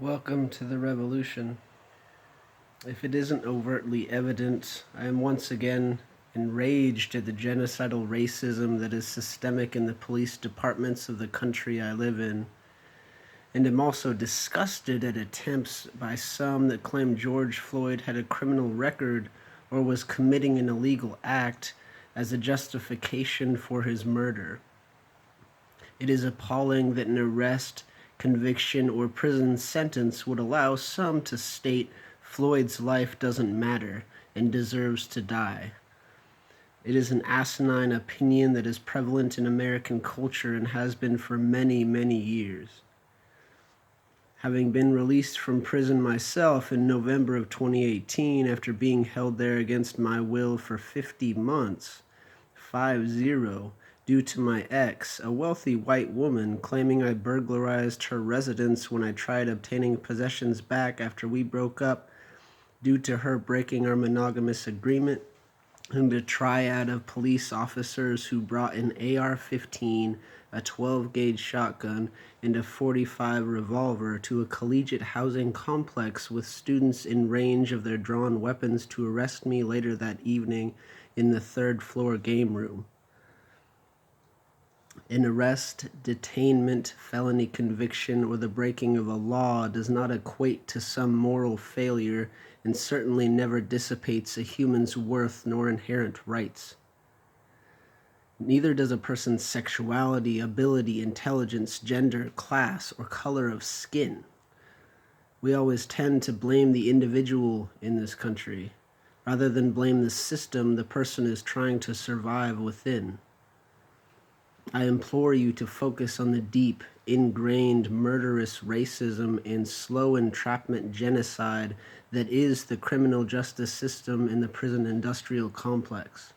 Welcome to the revolution. If it isn't overtly evident, I am once again enraged at the genocidal racism that is systemic in the police departments of the country I live in, and am also disgusted at attempts by some that claim George Floyd had a criminal record or was committing an illegal act as a justification for his murder. It is appalling that an arrest, conviction, or prison sentence would allow some to state Floyd's life doesn't matter and deserves to die. It is an asinine opinion that is prevalent in American culture and has been for many, many years. Having been released from prison myself in November of 2018 after being held there against my will for 50 months, 50, due to my ex, a wealthy white woman, claiming I burglarized her residence when I tried obtaining possessions back after we broke up due to her breaking our monogamous agreement, and a triad of police officers who brought an AR-15, a 12-gauge shotgun, and a .45 revolver to a collegiate housing complex with students in range of their drawn weapons to arrest me later that evening in the third-floor game room. An arrest, detainment, felony conviction, or the breaking of a law does not equate to some moral failure and certainly never dissipates a human's worth nor inherent rights. Neither does a person's sexuality, ability, intelligence, gender, class, or color of skin. We always tend to blame the individual in this country, rather than blame the system the person is trying to survive within. I implore you to focus on the deep, ingrained, murderous racism and slow entrapment genocide that is the criminal justice system in the prison industrial complex.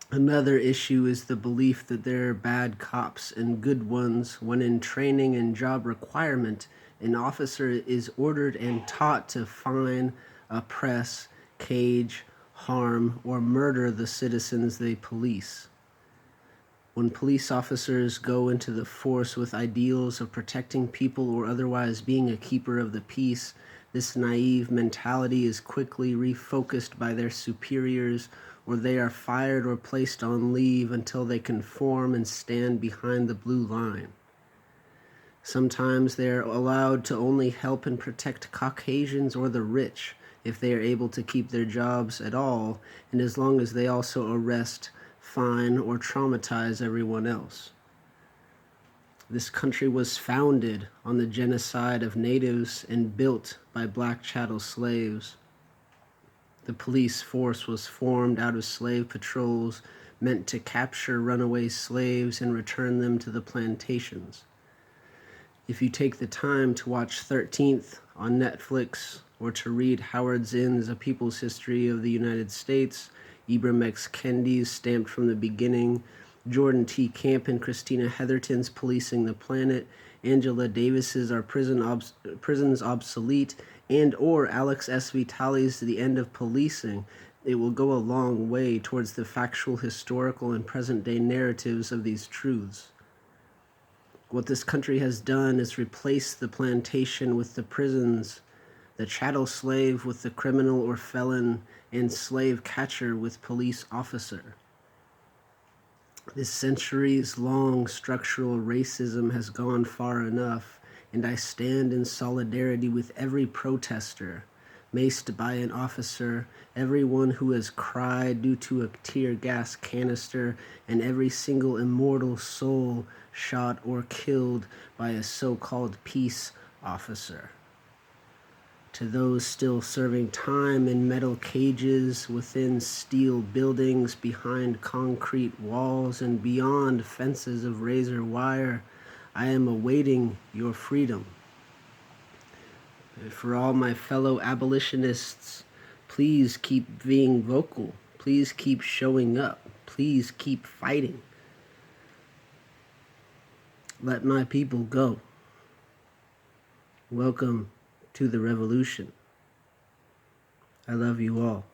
Another issue is the belief that there are bad cops and good ones when in training and job requirement, an officer is ordered and taught to fine, oppress, cage, harm, or murder the citizens they police. When police officers go into the force with ideals of protecting people or otherwise being a keeper of the peace, this naive mentality is quickly refocused by their superiors, or they are fired or placed on leave until they conform and stand behind the blue line. Sometimes they are allowed to only help and protect Caucasians or the rich if they are able to keep their jobs at all, and as long as they also arrest, fine, or traumatize everyone else. This country was founded on the genocide of natives and built by black chattel slaves. The police force was formed out of slave patrols meant to capture runaway slaves and return them to the plantations. If you take the time to watch 13th on Netflix or to read Howard Zinn's A People's History of the United States, Ibram X. Kendi's Stamped from the Beginning, Jordan T. Camp and Christina Heatherton's Policing the Planet, Angela Davis's Are Prisons Obsolete, and or Alex S. Vitale's The End of Policing, it will go a long way towards the factual, historical, and present-day narratives of these truths. What this country has done is replace the plantation with the prisons, the chattel slave with the criminal or felon, and slave catcher with police officer. This centuries-long structural racism has gone far enough, and I stand in solidarity with every protester, maced by an officer, everyone who has cried due to a tear gas canister, and every single immortal soul shot or killed by a so-called peace officer. To those still serving time in metal cages, within steel buildings, behind concrete walls, and beyond fences of razor wire, I am awaiting your freedom. For all my fellow abolitionists, please keep being vocal. Please keep showing up. Please keep fighting. Let my people go. Welcome to the revolution. I love you all.